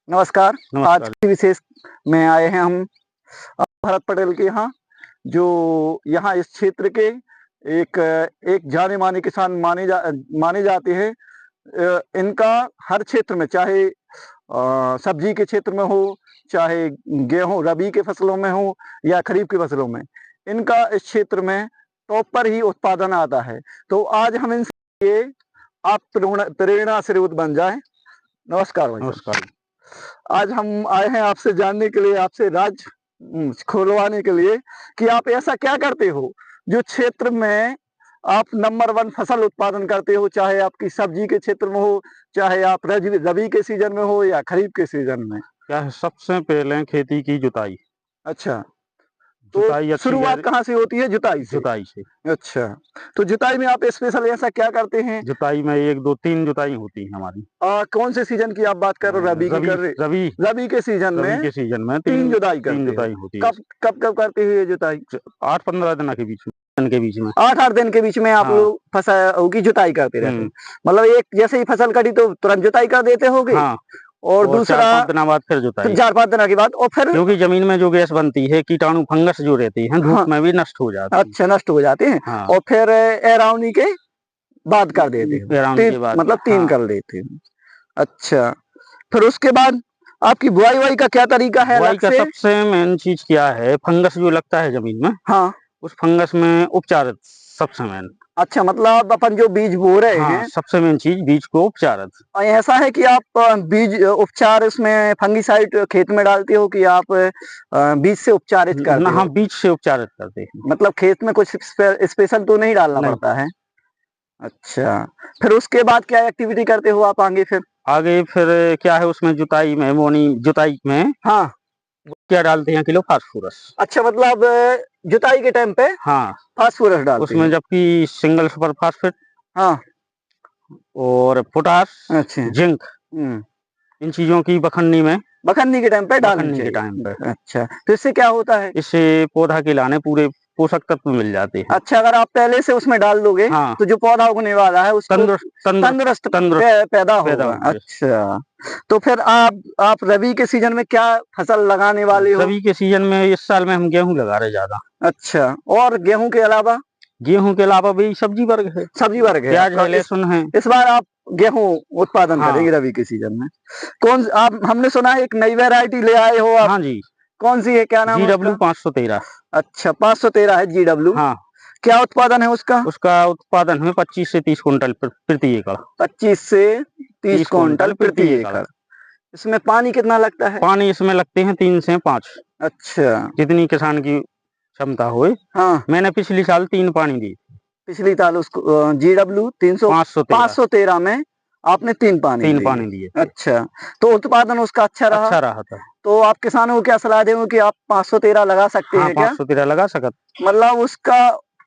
नमस्कार। आज नमस्कार। की विशेष में आए हैं हम भरत पटेल के यहाँ, जो यहाँ इस क्षेत्र के एक एक जाने-माने किसान माने जाते हैं। इनका हर क्षेत्र में चाहे सब्जी के क्षेत्र में हो, चाहे गेहूँ रबी के फसलों में हो या खरीफ की फसलों में, इनका इस क्षेत्र में टॉप पर ही उत्पादन आता है। तो आज हम इनसे ये आप प्रेरणा स्रोत बन जाएँ। नमस्कार भाई साहब। नमस्कार। आज हम आए हैं आपसे जानने के लिए, आपसे राज खुलवाने के लिए कि आप ऐसा क्या करते हो, जो क्षेत्र में आप नंबर 1 फसल उत्पादन करते हो, चाहे आपकी सब्जी के क्षेत्र में हो, चाहे आप रबी के सीज़न में हो या खरीफ के सीज़न में? क्या है, सबसे पहले खेती की जुताई। अच्छा, जुताई तो अच्छी शुरुआत कहाँ से होती है? जुताई से? जुताई से। अच्छा, तो जुताई में आप स्पेशल ऐसा क्या करते हैं? जुताई में 1, 2, 3 जुताई होती है हमारी। कौन से सीज़न की आप बात कर रहे हो? रबी की रबी कर रहे? रबी रबी के सीज़न रबी में के सीजन में 3 जुताई 3 करते हो। जुताई होती है। कब करते हो ये जुताई? 8-15 दिन के बीच में। 8-8 दिन के बीच में आप हाँ। लोग फसल की जुताई करते रहते हुँ। हो। मतलब एक जैसे ही फसल कटी तो तुरंत जुताई कर देते होगे? हाँ, और और दूसरा 4-5 दिनों बाद फिर फिर जुताई। 4-5 दिनों के बाद और फिर क्योंकि ज़मीन में जो गैस बनती है, कीटाणु फंगस जो रहती हैं, हाँ, धूप में भी नष्ट हो जाती हैं। अच्छा नष्ट हो जाते हैं हाँ। और फिर एरावनी के बाद कर देते हो। पेराउन के बाद मतलब 3 हाँ। कर देते हो। अच्छा, फिर उसके बाद आपकी बुआई-वुआई का क्या तरीका है बुआई अलग का से? सबसे मेन चीज़ क्या है, फंगस जो लगता है ज़मीन में, हाँ। उस फंगस में उपचार सबसे मेन। अच्छा, मतलब अपन जो बीज बो रहे हाँ, हैं सबसे मेन चीज़ बीज को उपचारित। ऐसा है कि आप बीज उपचार इसमें फंगिसाइड खेत में डालते हो कि आप बीज से उपचारित ना करते हाँ, हो? बीज से उपचारित करते हैं। मतलब खेत में कुछ स्पेशल तो नहीं डालना नहीं, पड़ता है? अच्छा, फिर उसके बाद क्या एक्टिविटी करते हो आप आगे फिर? आगे फिर क्या है उसमें जुताई में हाँ, क्या डालते हैं किलो फास्फोरस। अच्छा मतलब जुताई के टाइम पे हाँ, फास्फोरस डालते उसमें हो? जबकि सिंगल सुपर फास्फेट हाँ, और पोटाश, अच्छा। जिंक हुँ, इन चीज़ों की बखन्नी के टाइम पे डालनी बखन्नी के टाइम पे। चाहिए। अच्छा, तो इससे क्या होता है? इससे पौधा के लाने पूरे पोषक तत्व मिल जाते हैं। अच्छा, अगर आप पहले से उसमें डाल दोगे, हाँ, तो जो पौधा उगने वाला है उसको तंदुरुस्त तंदुरुस्त तंदुरुस्त तंदुरुस्त पैदा पैदा होगा। होंगे। अच्छा, तो फिर आप रबी के सीज़न में क्या फसल लगाने वाले हो? रबी के सीजन में इस साल में हम गेहूँ लगा रहे ज़्यादा। अच्छा, और गेहूँ के अलावा? गेहूँ के अलावा भी सब्जी वर्ग है, सब्जी वर्ग है प्याज आपका। है, लहसुन है। इस बार आप गेहूँ उत्पादन हाँ, करेंगे रबी के सीज़न में। कौन आप हमने सुना है एक नई वैरायटी ले आए हो आप, हाँ जी, कौन-सी है, क्या नाम है GW उसका? 513। अच्छा, 513 है जीडब्ल्यू। हाँ, क्या उत्पादन है उसका? उसका उत्पादन है 25 से 30 कुंटल प्रति एकड़। 25 से 30 30 क्विंटल कुंटल प्रति प्रति एकड़। एकड़। इसमें पानी कितना लगता है? पानी इसमें लगते हैं 3 से 5, अच्छा, जितनी किसान की क्षमता होए। हाँ, मैंने पिछली साल 3 पानी दी, पिछली साल उसको जीडब्ल्यू 300 513 513 में आपने 3 पानी 3 दिए। पानी दिए थे। अच्छा, तो उत्पादन उसका अच्छा रहा? अच्छा रहा था। तो आप किसानों को क्या सलाह देंगे कि आप 513 लगा सकते हाँ, हैं क्या? 513 लगा सकत। मतलब उसका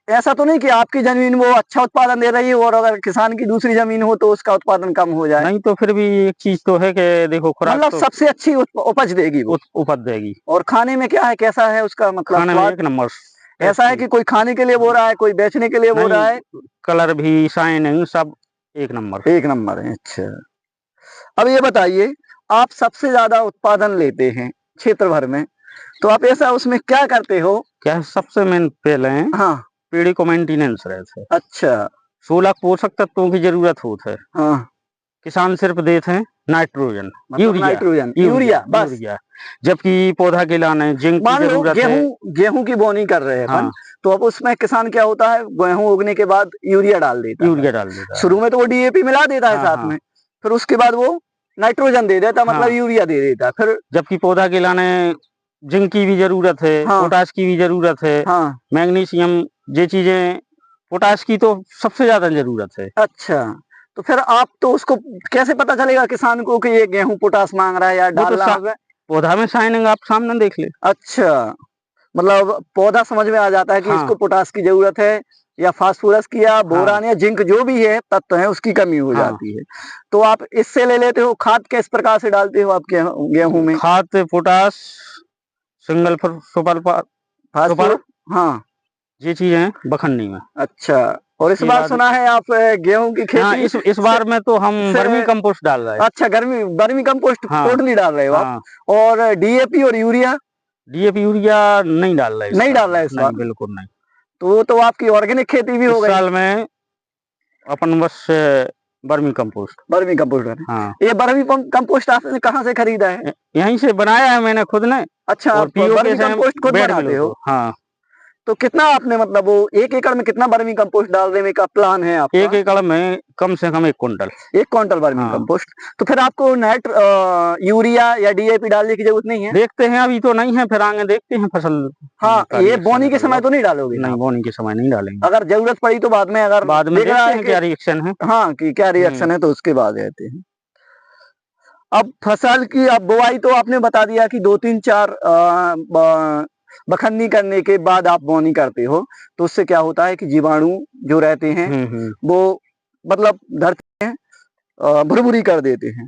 ऐसा तो नहीं कि आपकी ज़मीन वो अच्छा उत्पादन दे रही है और अगर किसान की दूसरी ज़मीन हो तो उसका उत्पादन कम हो जाए? नहीं तो फिर भी एक चीज़ तो है कि देखो खुराक मतलब तो सबसे अच्छी उपज देगी वो। उपज देगी। और खाने में क्या है, कैसा है उसका मतलब खाने में स्वाद? 1 नंबर ऐसा है टेस्टी। कि कोई खाने के लिए बो रहा है, कोई बेचने के लिए बो नहीं, रहा है? कलर भी, शाइनिंग सब 1 नंबर। 1 नंबर है, अच्छा। अब ये बताइए, आप सबसे ज़्यादा उत्पादन लेते हैं क्षेत्र भर में, तो आप ऐसा उसमें क्या करते हो? क्या है सबसे मेन पहले हाँ, पेड़ को मेंटेनेंस रहता है। अच्छा, 16 पोषक तत्वों की ज़रूरत होत है। हाँ, किसान सिर्फ देते हैं नाइट्रोजन, मतलब यूरिया नाइट्रोजन, यूरिया यूरिया बस। यूरिया जबकि पौधा के लाने जिंक की मान लो ज़रूरत है। गेहूँ की बोनी कर रहे हैं अपन, हाँ, तो अब उसमें किसान क्या होता है, गेहूँ उगने के बाद यूरिया डाल देता है। यूरिया डाल देता है। शुरू में तो वो डीएपी मिला देता है हाँ, साथ हाँ, में, फिर उसके बाद वो नाइट्रोजन दे देता है, मतलब हाँ, यूरिया दे देता है। फिर जबकि पौधा के लाने जिंक की भी ज़रूरत है, हाँ, पोटाश की भी ज़रूरत है, हाँ, मैग्नीशियम ये चीज़ें पोटाश की तो सबसे ज़्यादा ज़रूरत है। अच्छा। तो फिर आप तो उसको कैसे पता चलेगा किसान को कि ये गेहूँ पोटाश माँग रहा है या वो तो डालना होगा? पौधा में शाइनिंग आप सामने देख ले। अच्छा, मतलब पौधा समझ में आ जाता है कि हाँ, इसको पोटाश की ज़रूरत है या फास्फोरस की या हाँ, बोरान या जिंक जो भी है तत्व है उसकी कमी हो हाँ। जाती है। तो आप इससे ले लेते हो, खाद किस प्रकार से डालते हो आप गेहूँ में? खाद, potash, single super phosphor super हाँ, ये चीज़ें हैं बखन्नी में। अच्छा। और इस उसके बार बाद सुना है आप गेहूं की हाँ खेती इस बार में तो हम से- वर्मी कंपोस्ट डाल रहे हैं। अच्छा, वर्मी कंपोस्ट हाँ टोटली डाल रहे हो आप? हाँ और डीएपी और यूरिया डीएपी यूरिया नहीं डाल रहे इस नहीं साल डाल रहा है इस बार? नहीं बिल्कुल नहीं। तो वो तो आपकी ऑर्गेनिक खेती भी हो इस गई। साल में अपन बस वर्मी कंपोस्ट। वर्मी कंपोस्ट है। हाँ ये वर्मी कंपोस्ट आपने कहाँ से खरीदा है? यहीं से बनाया है मैंने खुद ने अच्छा, और आप पीओके वर्मी से कंपोस्ट खुद बेड बनाते मिलो हो? तो हाँ तो कितना आपने मतलब वो 1 एकड़ में कितना वर्मी कंपोस्ट डालने का प्लान है आपका? 1 एकड़ में कम से कम 1 कुंटल। 1 क्विंटल वर्मी हाँ कंपोस्ट। तो फिर आपको यूरिया या डीएपी डालने की जरूरत नहीं है? देखते हैं अभी तो नहीं है फिर आगे देखते हैं फसल हाँ, का ये रिएक्शन बोनी के निकल समय जाओ। तो नहीं डालोगे ना नहीं आप? बोने के समय नहीं डालेंगे। अगर जरूरत पड़ी तो बाद में, अगर बाद में देख रहा देखते है हैं कि क्या रिएक्शन है। हाँ कि क्या रिएक्शन है तो उसके बाद कहते हैं। अब फसल की अब बुआई तो आपने बता दिया कि 2-3-4 बखन्नी करने के बाद आप बोनी करते हो, तो उससे क्या होता है कि जीवाणु जो रहते हैं वो मतलब धरती में भुरभुरी कर देते हैं।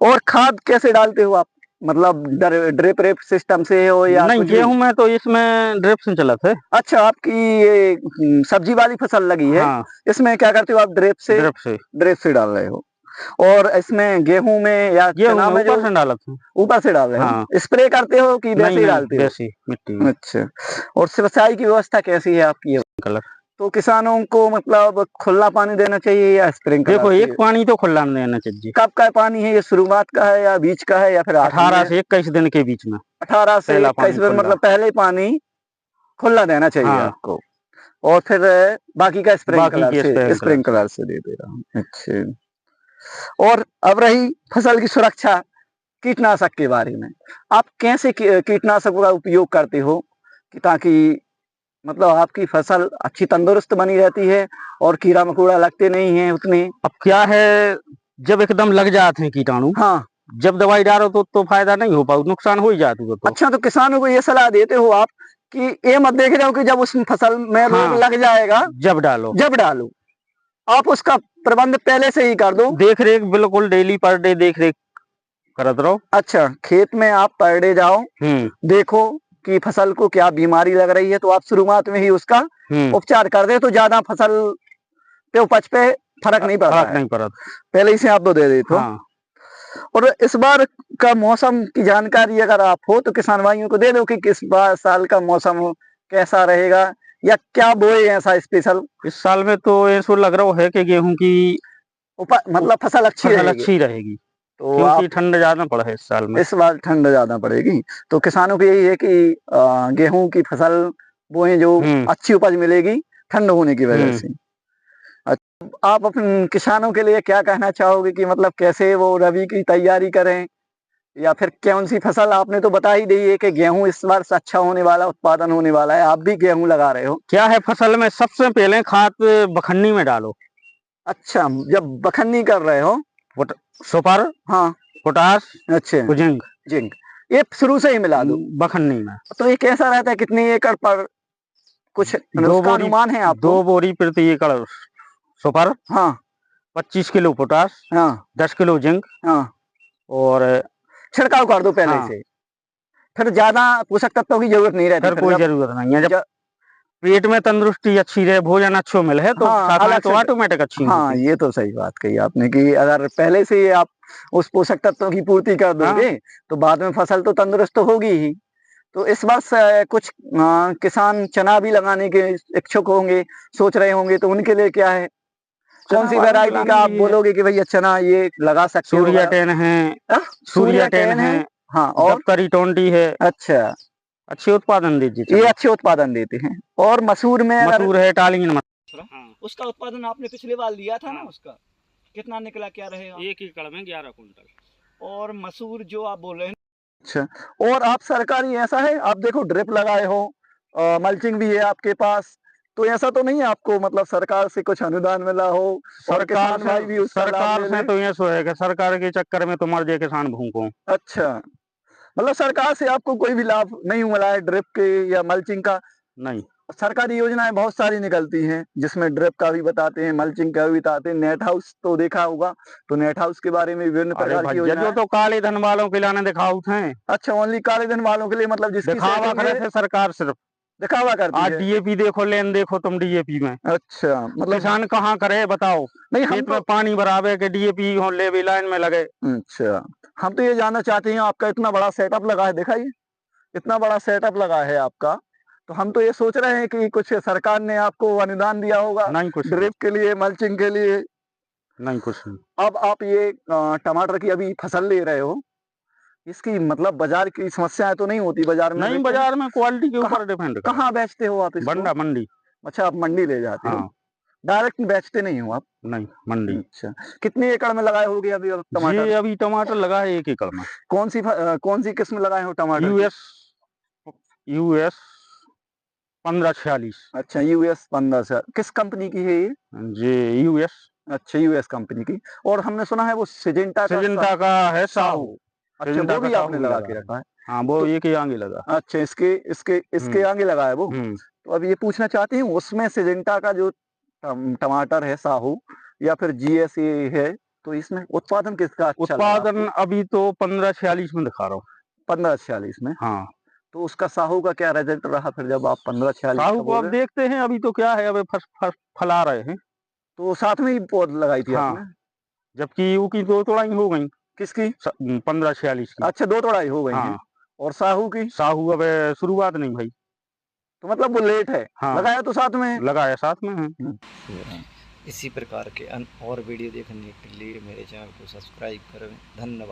और खाद कैसे डालते हो आप? मतलब ड्रिप रेप सिस्टम से हो या नहीं कुछ भी? गेहूं में तो इसमें ड्रिप से चला था। अच्छा, आपकी ये सब्जी वाली फसल लगी है, हाँ इसमें क्या करते हो आप? ड्रिप से डाल रहे हो। और इसमें गेहूं में या गेहूं चना में में जो ऊपर से डाला था। ऊपर से डाल रहे हो, हाँ स्प्रे करते हो कि वैसे नहीं ही नहीं डालते हो? वैसी मिट्टी में अच्छा, और सिंचाई की व्यवस्था कैसी है आपकी? कलर। तो किसानों को मतलब खुला पानी देना चाहिए या स्प्रिंकलर देखो से? एक पानी तो खुला नहीं देना चाहिए। कब का पानी है ये? शुरुआत का है या बीच का है या फिर आखिरी 18 में? से 21 दिन के बीच में 18 से पहला 21 पानी दिन, खुला। मतलब पहले पानी खुला देना चाहिए हाँ आपको, और फिर बाकी का बाकी के स्प्रिंकलर से। स्प्रिंकलर से दे दे रहा हूँ। अच्छा, और अब रही फसल की सुरक्षा, कीटनाशक के बारे में, आप कैसे कीटनाशकों का उपयोग करते हो कि ताकि मतलब आपकी फसल अच्छी तंदुरुस्त बनी रहती है और कीड़ा मकोड़ा लगते नहीं है उतने? अब क्या है जब एकदम लग जाते हैं कीटाणु, हाँ। जब दवाई डालो तो फायदा नहीं हो पाऊ, नुकसान हो ही जाती है तो। अच्छा, तो किसानों को ये सलाह देते हो आप कि ये मत देखे जाओ कि जब उस फसल में रोग हाँ लग जाएगा जब डालो, आप उसका प्रबंध पहले से ही कर दो। देख रेख बिल्कुल डेली पर डे देख रेख करत रहो। अच्छा, खेत में आप पर डे जाओ, देखो कि फसल को क्या बीमारी लग रही है, तो आप शुरुआत में ही उसका उपचार कर दे तो ज्यादा फसल पे उपज पे फर्क नहीं पड़ता है। पहले ही से आप तो दे देते हो। हाँ। और इस बार का मौसम की जानकारी अगर आप हो तो किसान भाइयों को दे दो कि किस बार साल का मौसम कैसा रहेगा या क्या बोए ऐसा स्पेशल? इस साल में तो ऐसा लग रहा है कि गेहूं की मतलब फसल अच्छी रहेगी तो क्योंकि ठंड ज्यादा पड़ा है इस साल में। इस बार ठंड ज्यादा पड़ेगी, तो किसानों को यही है कि गेहूं की फसल बोए जो अच्छी उपज मिलेगी ठंड होने की वजह से। आप अपने किसानों के लिए क्या कहना चाहोगे कि मतलब कैसे वो रबी की तैयारी करें या फिर कौन सी फसल? आपने तो बता ही दी है कि गेहूं इस बार से अच्छा होने वाला, उत्पादन होने वाला है, आप भी गेहूं लगा रहे हो। क्या है फसल में सबसे पहले खाद बखन्नी में डालो। अच्छा, जब बखन्नी कर रहे हो सुपर हाँ पोटास अच्छा जिंक ये शुरू से ही मिला दो बखन्नी में। तो ये कैसा रहता है, कितनी एकड़ पर कुछ उसका अनुमान है आपको? 2 बोरी प्रति एकड़ सुपर, हाँ 25 किलो पोटास, हाँ 10 किलो जिंक हाँ और छिड़काव कर दो पहले से, फिर ज्यादा पोषक तत्वों की जरूरत नहीं रहती। फिर कोई जरूरत नहीं है। जब पेट में तंदुरुस्ती अच्छी रहे, भोजन अच्छो मिले है तो शाखाएं तो ऑटोमेटिक अच्छी हाँ ये तो सही बात कही आपने कि अगर पहले से ही आप उस पोषक तत्वों की पूर्ति कर दोगे तो बाद में फसल तो तंदुरुस्त होगी ही। तो इस वर्ष कुछ किसान चना भी लगाने के इच्छुक होंगे, सोच रहे होंगे, तो उनके लिए क्या है, कौन सी वैरायटी का आप बोलोगे कि भैया चना ये लगा सकते हो? सूर्या 10 है, सूर्या 10 है हाँ, और दफ्तरी 20 है। अच्छा, अच्छे उत्पादन देती ये अच्छे उत्पादन देते हैं। और मसूर में मसूर है इटालियन मसूर। उसका उत्पादन आपने पिछली बार लिया था ना, उसका कितना निकला, क्या रहेगा? 1 एकड़ में 11 कुंटल। और मसूर जो आप बोल रहे हैं, अच्छा, और आप सरकारी ऐसा है, आप देखो ड्रिप लगाए हो, मल्चिंग भी है आपके पास, तो ऐसा तो नहीं है आपको मतलब सरकार से कुछ अनुदान मिला हो? सरकार भाई भी सरकार से तो ये सो है कि सरकार के चक्कर में तो मर जाए किसान भूखों। अच्छा, मतलब सरकार से आपको कोई भी लाभ नहीं मिला है ड्रिप के या मल्चिंग का? नहीं। सरकारी योजनाएं बहुत सारी निकलती हैं जिसमें ड्रिप का भी बताते हैं, मल्चिंग का भी बताते हैं, नेट हाउस तो देखा होगा, तो नेट हाउस के बारे में विभिन्न प्रकार की योजनाएं। तो काले धन वालों के लाने दिखाउत हैं। अच्छा, ओनली काले धन वालों के लिए, मतलब जिसकी दिखावा करे थे सरकार सिर्फ दिखावा करती आज है। डीएपी देखो, लेन देखो तुम डीएपी में। अच्छा, मतलब किसान कहाँ करे बताओ, नहीं हम खेत में पानी भरावे के डीएपी हो ले भी लाइन में लगे। अच्छा, हम तो ये जानना चाहते हैं, आपका इतना बड़ा सेटअप लगा है, देखा ये इतना बड़ा सेटअप लगा है आपका, तो हम तो ये सोच रहे हैं कि कुछ सरकार ने आपको अनुदान दिया होगा नहीं कुछ नहीं, ड्रिप के लिए, मल्चिंग के लिए। नहीं कुछ नहीं। अब आप ये टमाटर की अभी फसल ले रहे हो, इसकी मतलब बाजार की समस्याएं तो नहीं होती बाजार में नहीं, बेचते? बाजार में क्वालिटी के कहाँ ऊपर डिपेंड करता कहाँ बेचते हो आप है। इसको? बंडा मंडी। अच्छा, आप मंडी ले जाते हो, हाँ, डायरेक्ट बेचते नहीं हो आप? नहीं मंडी। अच्छा, कितने एकड़ में लगाए होगे अभी आप टमाटर? ये अभी टमाटर लगा है 1 एकड़ में। कौन सी किस्म लगाए हो टमाटर की? US US 1546। अच्छा, यूएस 15 से किस कंपनी की है ये? जी यूएस अच्छा, यूएस कंपनी की। और हमने सुना है वो सिजेंटा सिजेंटा का है साहू। साहू। अच्छा, सिजेंटा वो का भी साहू आपने भी लगा लगा के है। रखा है। हाँ, वो तो एक ही आगे लगा। अच्छा, इसके आगे लगा है वो। हम्म। तो अब ये पूछना चाहती हूँ, उसमें सिजेंटा का जो टमाटर है साहू या फिर जीएसए है, तो इसमें उत्पादन किसका अच्छा लगा उत्पादन आपको? अभी तो 1546 में दिखा रहा हूँ। 1546 में। हाँ, तो उसका साहू का क्या रिजल्ट रहा फिर, जब आप 1546 का साहू को बोल अब रहे हैं? देखते हैं, अभी तो क्या है, अभी फला रहे हैं। तो साथ में ही पौध लगाई थी हाँ, आपने? जबकि ऊ की 2 तोड़ाई हो गई किसकी? 1546 की। अच्छा, 2 तोड़ाई हो गई हैं। हाँ, और साहू की? साहू अब शुरुआत नहीं भाई। तो मतलब वो लेट है, हाँ, लगाया तो साथ में है। लगाया साथ में है। इसी प्रकार के और वीडियो देखने के लिए मेरे चैनल को सब्सक्राइब करें। धन्यवाद।